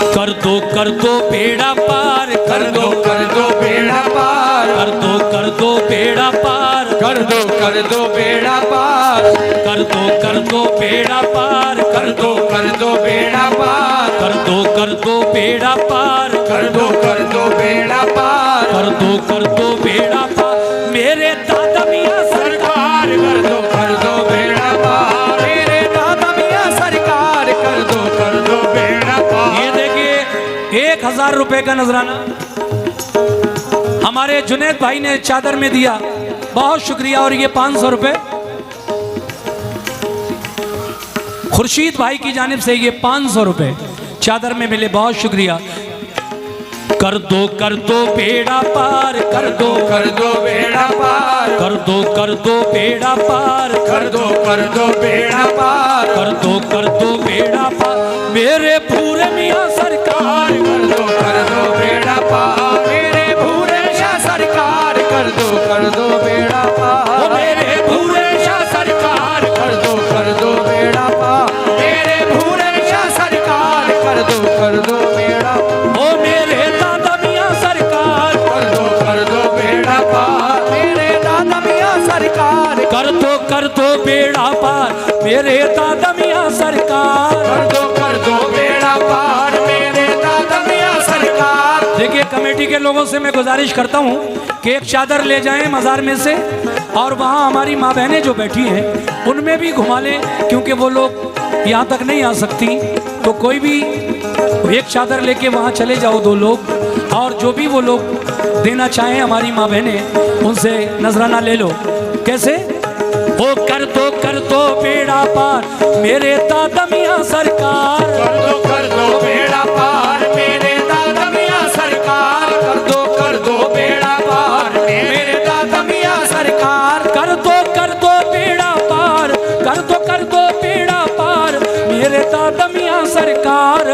कर दो बेड़ा पार, कर दो बेड़ा पार, कर दो बेड़ा पार, कर दो बेड़ा पार, कर दो बेड़ा पार, कर दो बेड़ा पार, कर दो बेड़ा पार, कर दो बेड़ा पार, कर दो बेड़ा पार मेरे दादा मियाँ सरकार। कर दो बेड़ा पार मेरे दादा मियाँ सरकार, कर दो बेड़ा पार। ये देखिए 1000 रुपए का नजराना हमारे जुनेद भाई ने चादर में दिया, बहुत शुक्रिया। और ये 500 रुपए खुर्शीद भाई की जानिब से, ये 500 रुपए चादर में मिले, बहुत शुक्रिया। कर दो बेड़ा पार, कर दो बेड़ा पार, कर दो बेड़ा पार, कर दो बेड़ा पार, कर दो बेड़ा पार मेरे पूरे मियाँ सरकार। कर दो बेड़ा पार मेरे भूरे शाह सरकार, कर दो बेड़ा पार मेरे पूरे शाह सरकार, कर दो बेड़ा पार मेरे भूरे शाह सरकार, कर दो बेड़ा ओ मेरे दादा मियाँ सरकार, कर दो बेड़ा पार मेरे दादा मियाँ सरकार, कर दो बेड़ा पार मेरे दादा मियाँ सरकार, कर दो बेड़ा पार मेरे दादा मियाँ सरकार। देखिए कमेटी के लोगों से मैं गुजारिश करता हूँ कि एक चादर ले जाएं मज़ार में से, और वहाँ हमारी माँ बहनें जो बैठी हैं उनमें भी घुमा लें, क्योंकि वो लोग यहाँ तक नहीं आ सकती। तो कोई भी एक चादर लेके वहाँ चले जाओ 2 लोग, और जो भी वो लोग देना चाहें हमारी माँ बहनें उनसे नजराना ले लो। कैसे? ओ कर दो बेड़ा पार मेरे दादा मियाँ सरकार, कर दो बेड़ा पार मेरे दादा मियाँ सरकार, कर दो बेड़ा पार मेरे दादा मियाँ सरकार, कर दो बेड़ा पार, कर दो बेड़ा पार मेरे दादा मियाँ सरकार।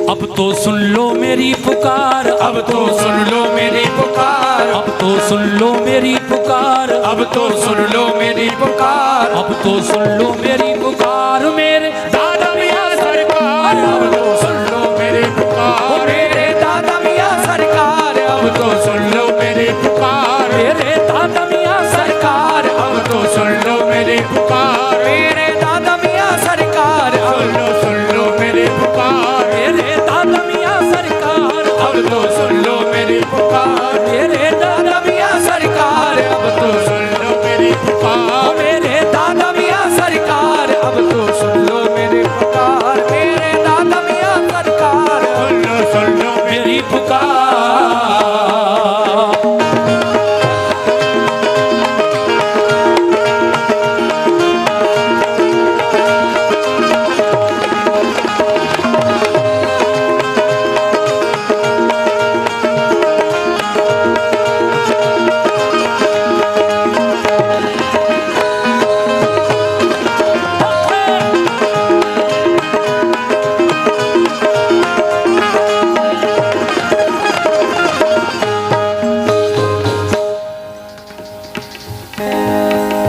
अब तो सुन लो मेरी पुकार, अब तो सुन लो मेरी पुकार, अब तो सुन लो मेरी पुकार, अब तो सुन लो मेरी पुकार, अब तो सुन लो मेरी पुकार मेरे दादा मियाँ सरकार, अब तो सुन लो मेरी पुकार मेरे दादा मियाँ सरकार, अब तो सुन लो मेरी पुकार मेरे दादा मियाँ सरकार, अब तो सुन लो मेरी पुकार मेरे दादा मियाँ सरकार, अब तो सुन लो मेरी पुकार मेरे दादा मियाँ सरकार, अब तो सुन लो मेरी पुकार मेरे दादा मियाँ सरकार, अब तो सुन लो मेरी पुकार मेरे दादा मियाँ सरकार, अब तो सुन लो मेरी पुकार मेरे दादा मियाँ सरकार, सुन लो मेरी पुकार।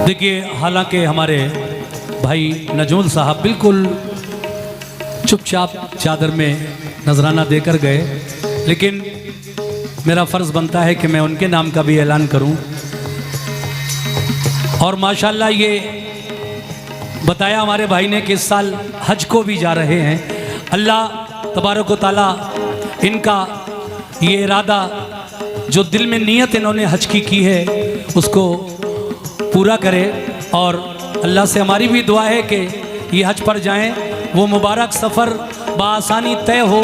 देखिए हालांकि हमारे भाई नजमुल साहब बिल्कुल चुपचाप चादर में नजराना देकर गए, लेकिन मेरा फ़र्ज़ बनता है कि मैं उनके नाम का भी ऐलान करूं। और माशाल्लाह ये बताया हमारे भाई ने कि इस साल हज को भी जा रहे हैं। अल्लाह तबारक व तआला इनका ये इरादा, जो दिल में नीयत इन्होंने हज की है, उसको पूरा करे। और अल्लाह से हमारी भी दुआ है कि ये हज पर जाएं, वो मुबारक सफ़र बआसानी तय हो,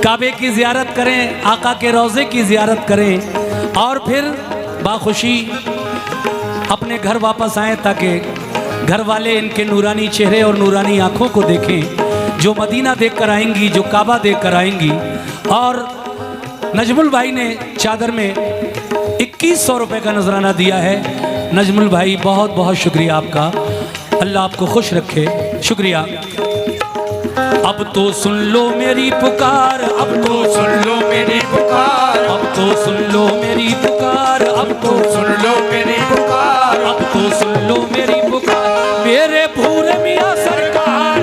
काबे की ज़ियारत करें, आका के रोज़े की ज़ियारत करें, और फिर बाखुशी अपने घर वापस आएँ, ताकि घर वाले इनके नूरानी चेहरे और नूरानी आँखों को देखें, जो मदीना देख कर आएंगी, जो काबा देख कर आएंगी। और नजमुल भाई ने चादर में 2100 रुपये का नजराना दिया है। नजमुल भाई बहुत बहुत शुक्रिया आपका, अल्लाह आपको खुश रखे, शुक्रिया। अब तो सुन लो मेरी पुकार, अब तो सुन लो मेरी पुकार, अब तो सुन लो मेरी पुकार, अब तो सुन लो मेरी पुकार, अब तो सुन लो मेरी पुकार मेरे भूरे मियाँ सरकार,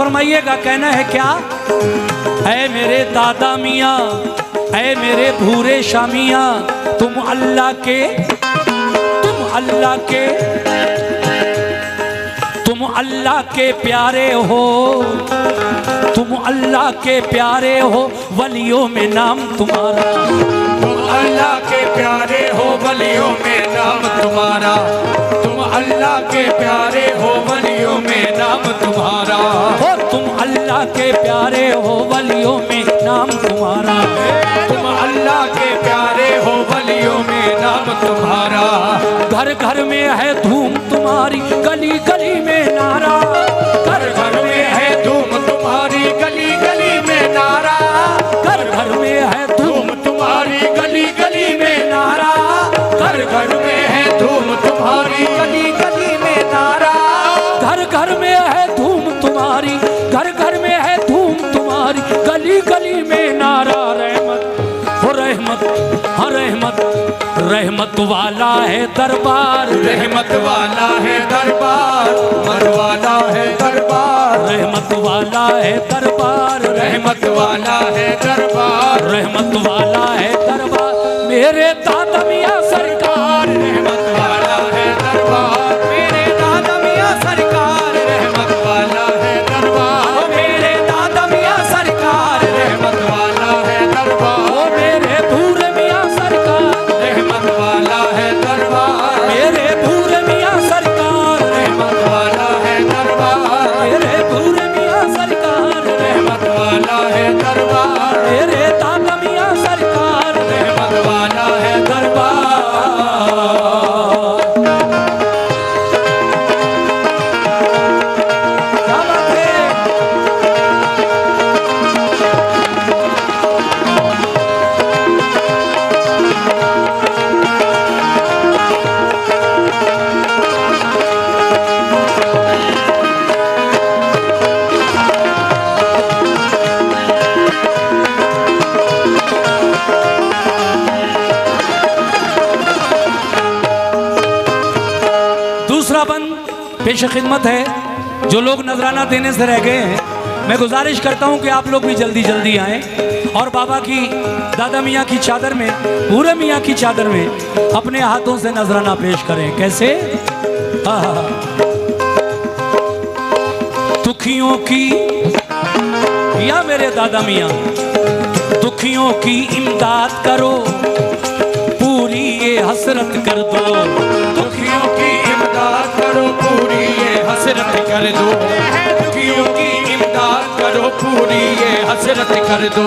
फरमाइएगा, कहना है क्या? ऐ मेरे दादा मियाँ, ऐ मेरे भूरे शामियाँ, तुम अल्लाह के प्यारे हो, तुम अल्लाह के प्यारे हो, वलियों में नाम तुम्हारा। तुम अल्लाह के प्यारे हो, वलियों में नाम तुम्हारा। तुम अल्लाह के प्यारे हो, वलियों में नाम तुम्हारा। हो तुम अल्लाह के प्यारे हो, वलियों में नाम तुम्हारा। तुम अल्लाह के प्यारे हो, वलियों में नाम तुम्हारा। घर घर में है धूम तुम्हारी, गली गली में नारा। घर घर में है धूम तुम्हारी, गली गली में नारा। घर घर में है धूम तुम्हारी, गली गली में नारा। घर घर में है धूम तुम्हारी, गली गली में नारा। घर घर में है धूम तुम्हारी, घर घर में है धूम तुम्हारी, गली गली में नारा। रहमत हो रहमत, हाँ रहमत, रहमत वाला है दरबार। रहमत वाला है दरबार, रहमत वाला है दरबार। रहमत वाला है दरबार, रहमत वाला है दरबार। रहमत वाला है दरबार, मेरे दादा मियाँ सरकार। रहमत वाला है दरबार, मेरे दादा मियाँ सरकार। रहमत वाला है दरबार, मेरे दादा मियाँ सरकार। रहमत वाला है दरबार। ओ मेरे भूरे मियाँ सरकार। रहमत वाला है दरबार, मेरे भूरे मियाँ सरकार। रहमत वाला है दरबार। मेरे भूरे मियाँ सरकार। रहमत वाला है दरबार, मेरे दादा मियाँ सरकार। रहमत वाला है दरबार। क्या बात है? दूसरा बंद पेश खिदमत है। जो लोग नजराना देने से रह गए हैं, मैं गुजारिश करता हूं कि आप लोग भी जल्दी जल्दी आएं और बाबा की, दादा मियाँ की चादर में, भूरे मियाँ की चादर में अपने हाथों से नजराना पेश करें। कैसे? दुखियों की, या मेरे दादा मियाँ, दुखियों की इमदाद करो, पूरी ये हसरत कर दो। दुखियों की इमदाद करो, पूरी ये हसरत कर दो। दुखियों की इमदाद करो, पूरी ये हसरत कर दो।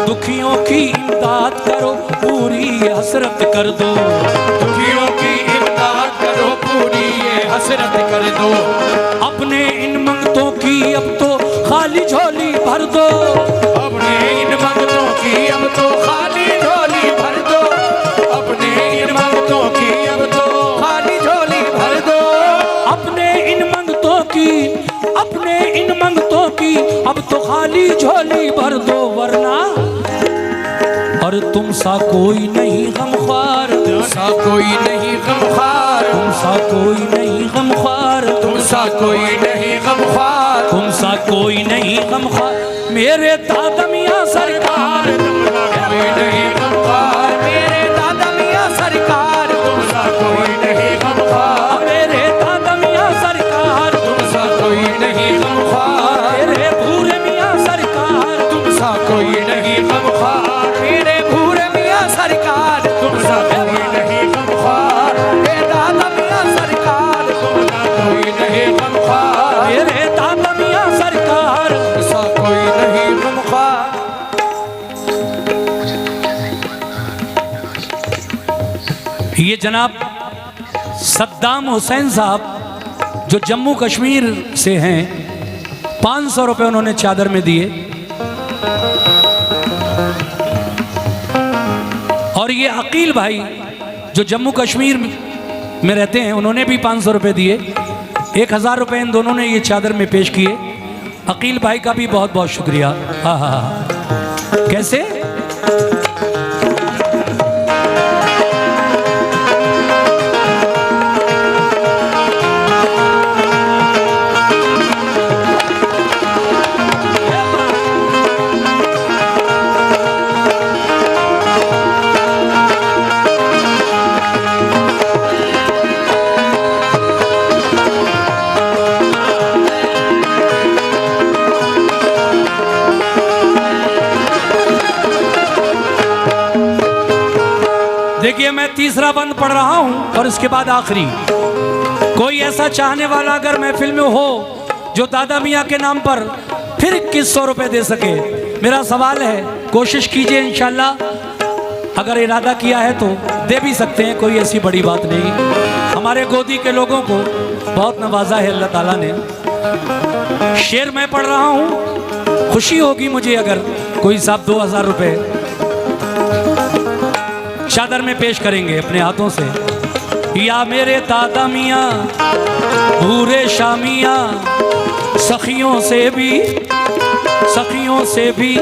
दुखियों की इमदाद करो, पूरी ये हसरत कर दो। दुखियों की इमदाद करो, पूरी ये हसरत कर दो। अपने इन मंगतों की अब तो खाली झोली भर दो। अपने इन मंगतों की अब तो खाली झोली भर दो। अपने इन मंगतों की अब तो खाली झोली भर दो। अपने इन मंगतों की, अपने इन मंगतों की अब तो खाली झोली भर दो, वरना और तुम सा कोई नहीं गमख्वार। तुम सा कोई नहीं गमख्वार। तुम सा कोई नहीं गमख्वार। तुम सा कोई नहीं गमख्वार। तुम सा कोई नहीं गमख्वार, मेरे दादा मियाँ सरकार। कोई नहीं गमख्वार, मेरे दादा मियाँ सरकार। तुम सा कोई नहीं गमख्वार, मेरे दादा मियाँ सरकार। तुम सा कोई नहीं गमख्वार। मेरे भूरे मियाँ सरकार। तुम सा कोई नहीं गमख्वार, मेरे भूरे मियाँ सरकार। तुम सा कोई नहीं गमख्वार, मेरे दादा मियाँ सरकार। तुम सा कोई नहीं गमख्वार, मेरे दादा मियाँ सरकार। तुम सा कोई नहीं गमख्वार। ये जनाब सद्दाम हुसैन साहब जो जम्मू कश्मीर से हैं, 500 रुपये उन्होंने चादर में दिए। और ये अकील भाई जो जम्मू कश्मीर में रहते हैं, उन्होंने भी 500 रुपये दिए। 1000 रुपये इन दोनों ने ये चादर में पेश किए। अकील भाई का भी बहुत बहुत शुक्रिया। हाँ हाँ हाँ, कैसे? देखिए मैं तीसरा बंद पढ़ रहा हूं और इसके बाद आखिरी। कोई ऐसा चाहने वाला अगर महफिल में हो जो दादा मियाँ के नाम पर फिर 2100 रुपये दे सके, मेरा सवाल है, कोशिश कीजिए इंशाल्लाह। अगर इरादा किया है तो दे भी सकते हैं, कोई ऐसी बड़ी बात नहीं। हमारे गोदी के लोगों को बहुत नवाजा है अल्लाह ताला ने। शेर मैं पढ़ रहा हूँ, खुशी होगी मुझे अगर कोई साहब 2000 रुपये चादर में पेश करेंगे अपने हाथों से। या मेरे दादा मियाँ भूरे शामियाँ, सखियों से भी सखियों से भी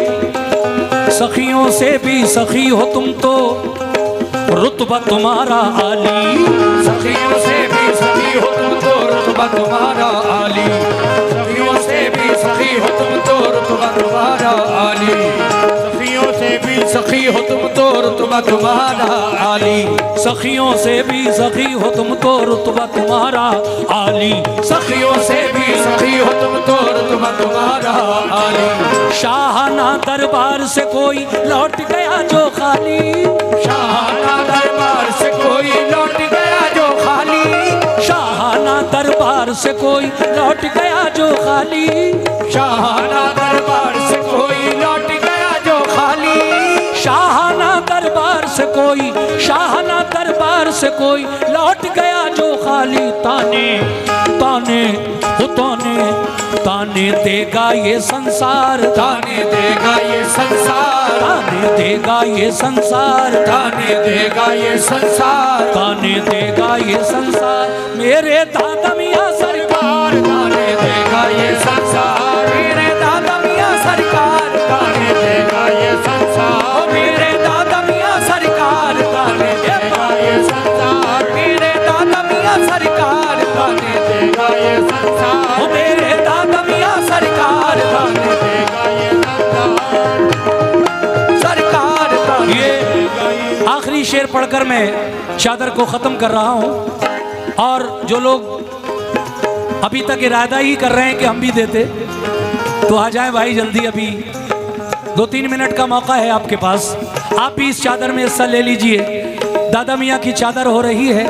सखियों से भी सखी हो तुम तो, रुतबा तुम्हारा आली। सखियों से भी सखी हो तुम तो, रुतबा तुम्हारा आली। सखियों से भी सखी हो तुम तो, रुतबा तुम्हारा आली। सखियों से भी सखी हो तुम तो, रुतबा तुम्हारा आली। सखियों से भी सखी हो तुम तो, रुतबा तुम्हारा आली। सखियों से भी सखी हो तुम तो, रुतबा तुम्हारा आली। शाहाना दरबार से कोई लौट गया जो खाली। शाहाना दरबार से कोई लौट गया जो खाली। शाहाना दरबार से कोई लौट गया जो खाली। शाहाना दरबार से कोई लौट गया जो खाली। शाहाना दरबार से कोई, शाहाना दरबार से कोई लौट गया जो खाली। ताने ताने हो ताने ताने देगा ये संसार। ताने देगा ये संसार। ताने देगा ये संसार। ताने देगा ये संसार। ताने देगा ये संसार। मेरे दादा मियाँ सरकार ताने देगा ये संसार। मेरे दादा मियाँ सरकार ताने देगा ये संसार। मेरे दादा मियाँ सरकार ताने देगा ये संसार। मेरे दादा मियाँ सरकार ताने देगा ये संसार। मेरे दादा मियाँ सरकार ताने देगा ये संसार। सरकार। ये आखिरी शेर पढ़कर मैं चादर को ख़त्म कर रहा हूँ। और जो लोग अभी तक इरादा ही कर रहे हैं कि हम भी देते, तो आ जाएं भाई जल्दी, अभी 2-3 मिनट का मौका है आपके पास। आप भी इस चादर में हिस्सा ले लीजिए। दादा मियाँ की चादर हो रही है,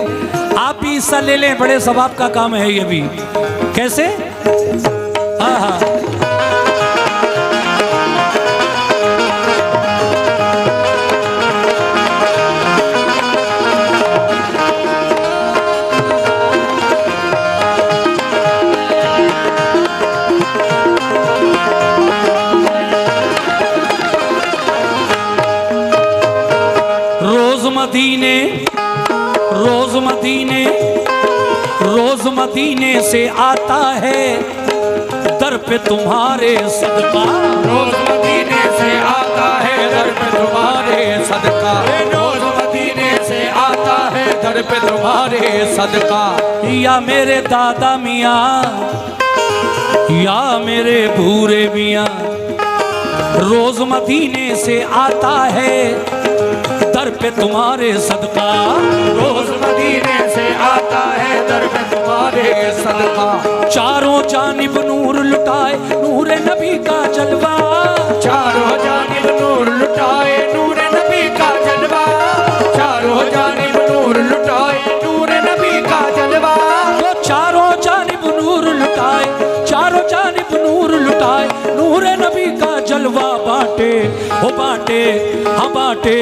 आप भी हिस्सा ले लें, बड़े सवाब का काम है ये भी। कैसे? हाँ हाँ, रोज मदीने से आता है दर पे तुम्हारे सदका। रोज मदीने से आता है दर पे तुम्हारे सदका। रोज मदीने से आता है दर पे तुम्हारे सदका। या मेरे दादा मियाँ या मेरे भूरे मियाँ, रोज मदीने से आता है दर पे तुम्हारे सदका। रोज मदीने से आता है दर पे तुम्हारे सदका। चारों जानिब नूर लुटाए नूर नबी का जलवा। चारों जानिब नूर लुटाए नूर नबी का जलवा। चारों जानिब नूर लुटाए नूर नबी का जलवा। वो चारों जानिब नूर लुटाए, चारों जानिब नूर लुटाए नूर नबी का जलवा। बांटे हो बांटे, हाँ बांटे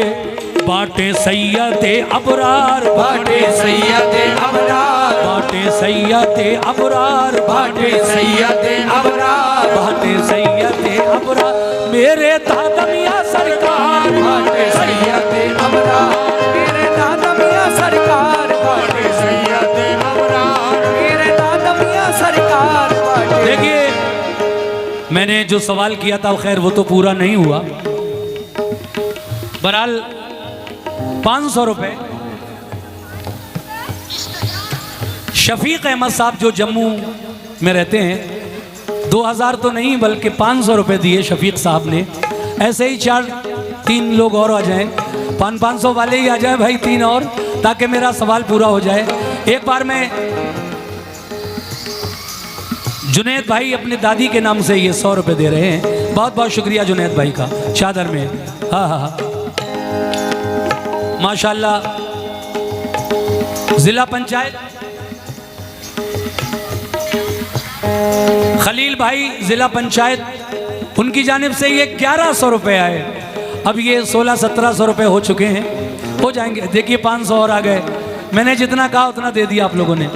बांटे सैयदे अबरार। बांटे सैयदे अबरार। बांटे सैयदे अबरार। बांटे सैयदे अबरार। बांटे सैयदे अबरार। मेरे दादा मियाँ सरकार। बांटे सैयदे अबरार। मेरे दादा मियाँ सरकार। बांटे सैयदे अबरार। मेरे दादा मियाँ सरकार। देखिए, मैंने जो सवाल किया था खैर वो तो पूरा नहीं हुआ। बहरहाल 500 रुपये शफीक अहमद साहब जो जम्मू में रहते हैं, 2000 तो नहीं बल्कि 500 रुपये दिए शफीक साहब ने। ऐसे ही 3 लोग और आ जाएं, 500 वाले ही आ जाएं भाई, 3 और, ताकि मेरा सवाल पूरा हो जाए। एक बार मैं जुनैद भाई अपनी दादी के नाम से ये 100 रुपये दे रहे हैं। बहुत बहुत शुक्रिया जुनैद भाई का, चादर में। हाँ हाँ हाँ, माशाल्लाह जिला पंचायत खलील भाई, जिला पंचायत, उनकी जानिब से ये 1100 रुपये आए। अब ये 1600-1700 रुपये हो चुके हैं, हो जाएंगे। देखिए 500 और आ गए। मैंने जितना कहा उतना दे दिया आप लोगों ने।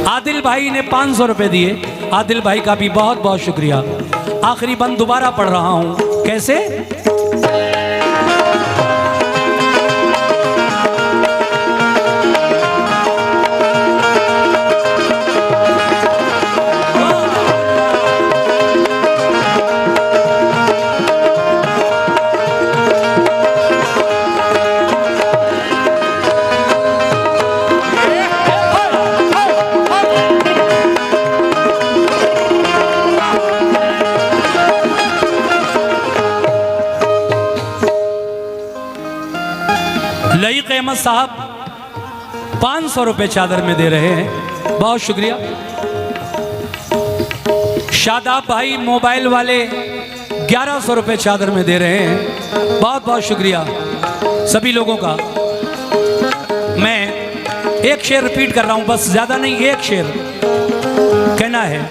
आदिल भाई ने 500 रुपये दिए। आदिल भाई का भी बहुत बहुत शुक्रिया। आखिरी बंद दोबारा पढ़ रहा हूँ। कैसे? लईक अहमद साहब 500 रुपये चादर में दे रहे हैं, बहुत शुक्रिया। शादाब भाई मोबाइल वाले 1100 रुपये चादर में दे रहे हैं, बहुत बहुत शुक्रिया सभी लोगों का। मैं एक शेर रिपीट कर रहा हूं, बस ज्यादा नहीं, एक शेर कहना है।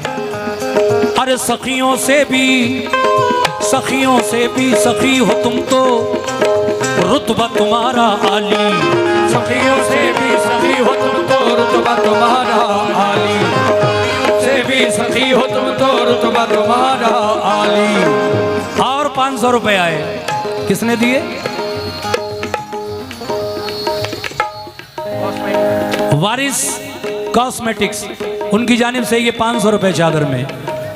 अरे सखियों से भी सखी हो तुम तो, रुतबा तुम्हारा आली। सखियों से भी सखी हो तुम तो, रुतबा तुम्हारा आली। से भी सखी हो तुम तो, रुतबा तुम्हारा आली। और 500 रुपये आए। किसने दिए? वारिस कॉस्मेटिक्स, उनकी जानिब से ये 500 रुपये चादर में,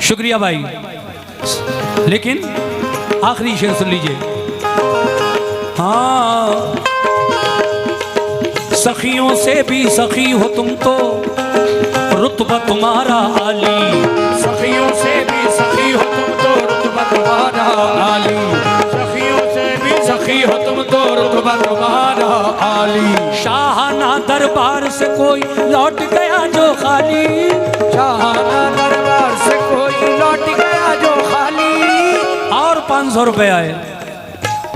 शुक्रिया भाई। लेकिन आखिरी शेर सुन लीजिए। हाँ, सखियों से भी सखी हो तुम तो, रुतबा तुम्हारा आली। सखियों से भी सखी हो तुम तो, रुतबा तुम्हारा आली। सखियों से भी सखी हो तुम तो, रुतबा तुम्हारा आली। शाहाना दरबार से कोई लौट गया जो खाली। शाहाना दरबार से कोई लौट गया जो खाली। और 500 रुपये आए।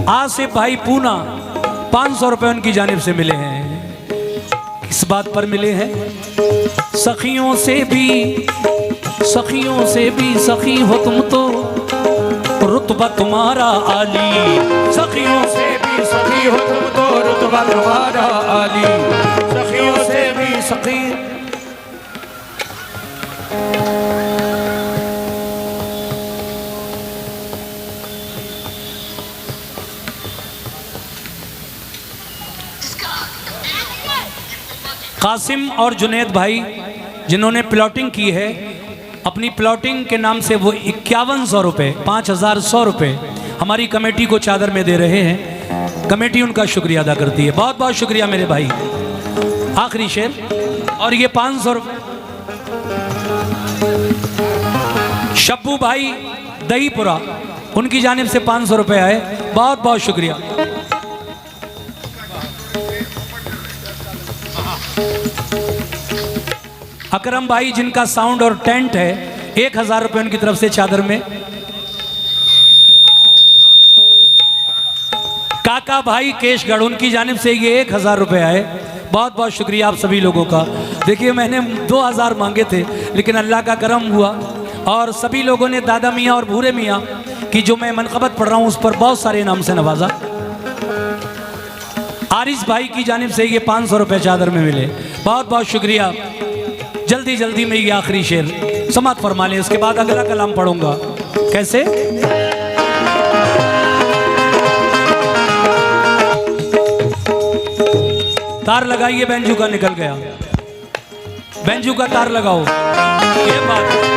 आसिफ भाई पूना, 500 रुपये उनकी जानिब से मिले हैं। किस बात पर मिले हैं? सखियों से भी सखी हो तुम तो, रुतबा तुम्हारा आली। सखियों से भी सखी हो तुम तो, रुतबा तुम्हारा आली। सखियों से भी सखी। कासिम और जुनैद भाई जिन्होंने प्लॉटिंग की है, अपनी प्लॉटिंग के नाम से वो 5100 रुपये, 5100 रुपये हमारी कमेटी को चादर में दे रहे हैं। कमेटी उनका शुक्रिया अदा करती है। बहुत बहुत शुक्रिया मेरे भाई। आखिरी शेर। और ये 500 रुपये शब्बू भाई दहीपुरा, उनकी जानिब से 500 रुपये आए। बहुत बहुत शुक्रिया। अकरम भाई जिनका साउंड और टेंट है, 1000 रुपये उनकी तरफ से चादर में। काका भाई केशगढ़, उनकी जानिब से ये 1000 रुपये आए। बहुत बहुत शुक्रिया आप सभी लोगों का। देखिए मैंने 2000 मांगे थे, लेकिन अल्लाह का करम हुआ और सभी लोगों ने दादा मियाँ और भूरे मियाँ की जो मैं मनक़बत पढ़ रहा हूँ उस पर बहुत सारे इनाम से नवाजा। आरिस भाई की जानिब से ये 500 रुपये चादर में मिले। बहुत बहुत शुक्रिया। जल्दी जल्दी में ये आखिरी शेर समाप्त फरमा लें, उसके बाद अगला कलाम पढ़ूंगा। कैसे? तार लगाइए, बेंजू का निकल गया। बेंजू का तार लगाओ। ये बात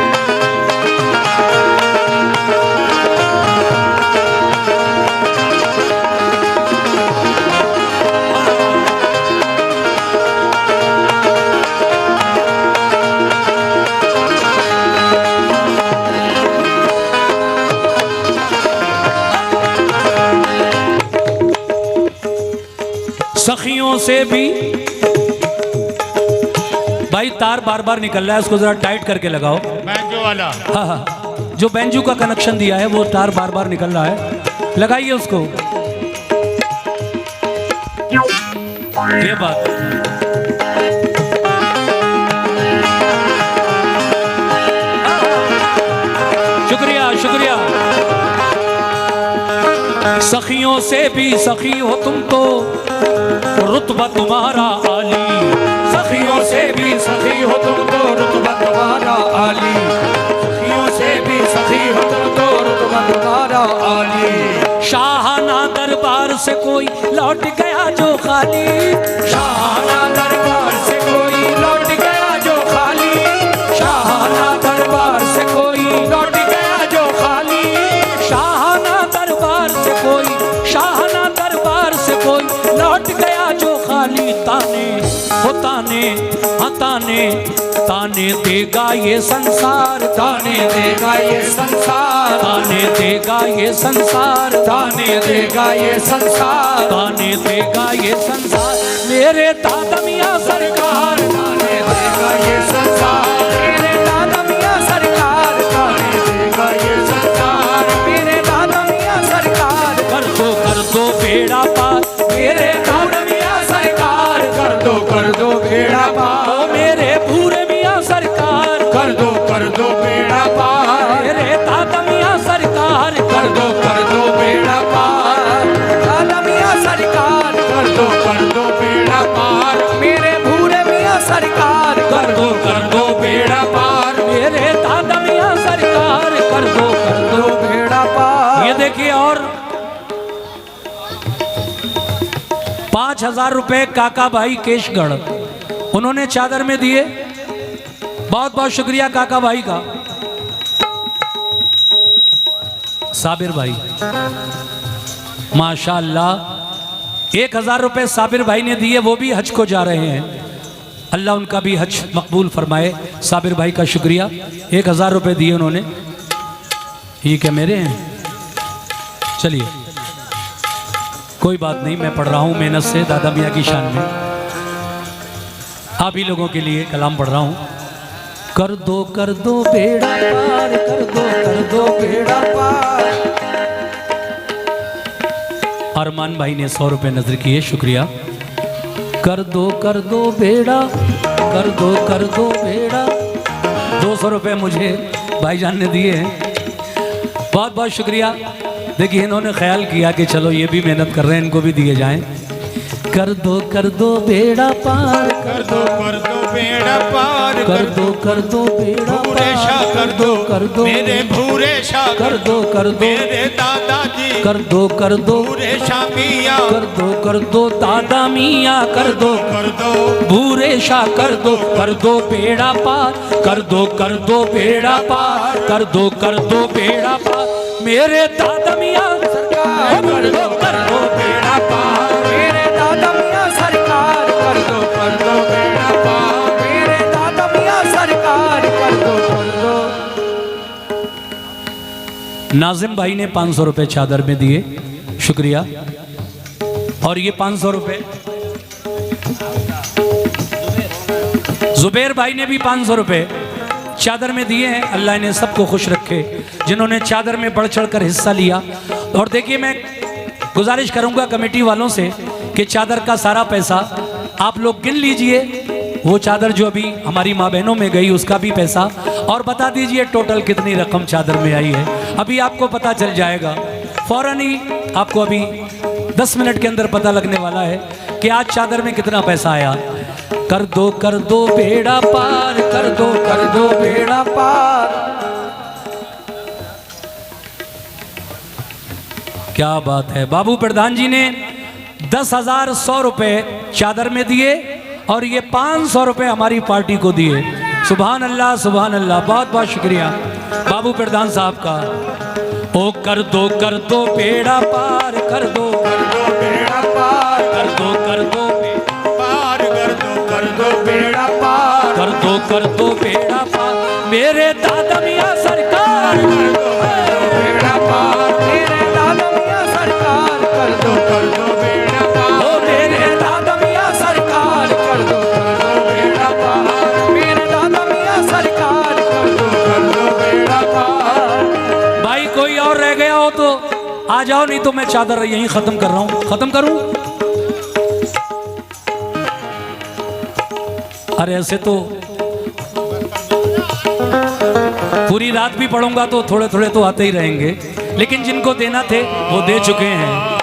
सखियों से भी भाई तार बार बार निकल रहा है, उसको जरा टाइट करके लगाओ। बैंजो वाला। हाँ हाँ, जो बेंजू का कनेक्शन दिया है वो तार बार बार निकल रहा है, लगाइए उसको। ये बात सखियों से भी सखी हो तुम तो रुतबा तुम्हारा आली। सखियों से भी सखी हो तुम तो रुतबा तुम्हारा आली। सखियों से भी सखी हो तुम तो रुतबा तुम्हारा आली। शाहाना दरबार से कोई लौट गया जो खाली। शाहाना दरबार से कोई लौट गया जो खाली। शाहाना दरबार से कोई लौट गया जो खाली। शाहाना दरबार से कोई, शाहाना दरबार से कोई लौट गया जो खाली। ताने हो ताने, हाँ ताने, ताने देगा ये संसार। ताने देगा ये संसार। ताने देगा ये संसार। ताने देगा ये संसार। ताने देगा ये संसार। मेरे दादा मियां सरकार ताने देगा ये संसार। मेरे दादा मियां सरकार। ताने देगा ये संसार। मेरे दादा मियां सरकार। कर दो बेड़ा पार। मेरे दादा मियां सरकार। कर दो बेड़ा पार। ओ मेरे भूरे मियां सरकार। कर दो बेड़ा पार। मेरे दादा मियां सरकार। कर दो बेड़ा पार। दादा मियां सरकार। कर दो बेड़ा पार। मेरे भूरे मियां सरकार। कर दो बेड़ा पार। मेरे दादा मियां सरकार। कर दो बेड़ा पार। ये देखिए, और 5,000 रुपए काका भाई केशगढ़ उन्होंने चादर में दिए। बहुत बहुत शुक्रिया काका भाई का। साबिर भाई माशाअल्लाह 1,000 रुपए साबिर भाई ने दिए, वो भी हज को जा रहे हैं। अल्लाह उनका भी हज मकबूल फरमाए। साबिर भाई का शुक्रिया। 1,000 रुपए दिए उन्होंने। ये क्या मेरे हैं? चलिए कोई बात नहीं, मैं पढ़ रहा हूँ मेहनत से दादा मियाँ की शान में। आप ही लोगों के लिए कलाम पढ़ रहा हूँ। कर दो बेड़ा पार। कर दो बेड़ा पार। अरमान भाई ने 100 रुपए नजर किए, शुक्रिया। कर दो बेड़ा, कर दो बेड़ा। 200 रुपए मुझे भाईजान ने दिए हैं, बहुत बहुत शुक्रिया। देखिए इन्होंने ख्याल किया कि चलो ये भी मेहनत कर रहे हैं, इनको भी दिए जाएं। कर दो बेड़ा पार। कर दो बेड़ा पार। कर दो बेड़ा भूरे शाह कर दो मेरे भूरे शाह कर दो मेरे दादाजी। कर दो भूरे शाह मियाँ। कर दो दादा मियाँ। कर दो भूरे शाह। कर दो बेड़ा पार। कर दो बेड़ा पार। कर दो बेड़ा पार। मेरे दादा मियाँ सरकार। कर दो बेड़ा पार। मेरे दादा मियाँ सरकार। कर दो बेड़ा पार। मेरे दादा मियाँ सरकार। कर दो नाजिम भाई ने 500 रुपए चादर में दिए, शुक्रिया। और ये 500 रुपए जुबैर भाई ने भी 500 रुपए चादर में दिए हैं। अल्लाह ने सबको खुश रखे जिन्होंने चादर में बढ़ चढ़ कर हिस्सा लिया। और देखिए मैं गुजारिश करूंगा कमेटी वालों से कि चादर का सारा पैसा आप लोग गिन लीजिए। वो चादर जो अभी हमारी माँ बहनों में गई उसका भी पैसा, और बता दीजिए टोटल कितनी रकम चादर में आई है। अभी आपको पता चल जाएगा फौरन ही, आपको अभी 10 मिनट के अंदर पता लगने वाला है कि आज चादर में कितना पैसा आया। कर दो बेड़ा पार। कर दो बेड़ा पार। क्या बात है। बाबू प्रधान जी ने 10,100 रुपए चादर में दिए और ये 500 रुपए हमारी पार्टी को दिए। सुभान अल्लाह सुभान अल्लाह, बहुत बहुत शुक्रिया बाबू प्रधान साहब का। ओ कर दो बेड़ा पार। कर दो बेड़ा पार। कर दो पार। कर दो बेड़ा पार। कर दो बेड़ा पार। मेरे दादा मियाँ सरकार। बेड़ा पार। मेरे दादा मियाँ सरकार। कर दो बेड़ा पार। ओ मेरे दादा मियाँ सरकार। कर दो बेड़ा पार। मेरे दादा मियाँ सरकार। कर दो बेड़ा पार। भाई कोई और रह गया हो तो आ जाओ, नहीं तो मैं चादर यहीं खत्म कर रहा हूँ। खत्म करूँ? अरे ऐसे तो पूरी रात भी पढ़ूंगा तो थोड़े थोड़े तो आते ही रहेंगे, लेकिन जिनको देना थे वो दे चुके हैं।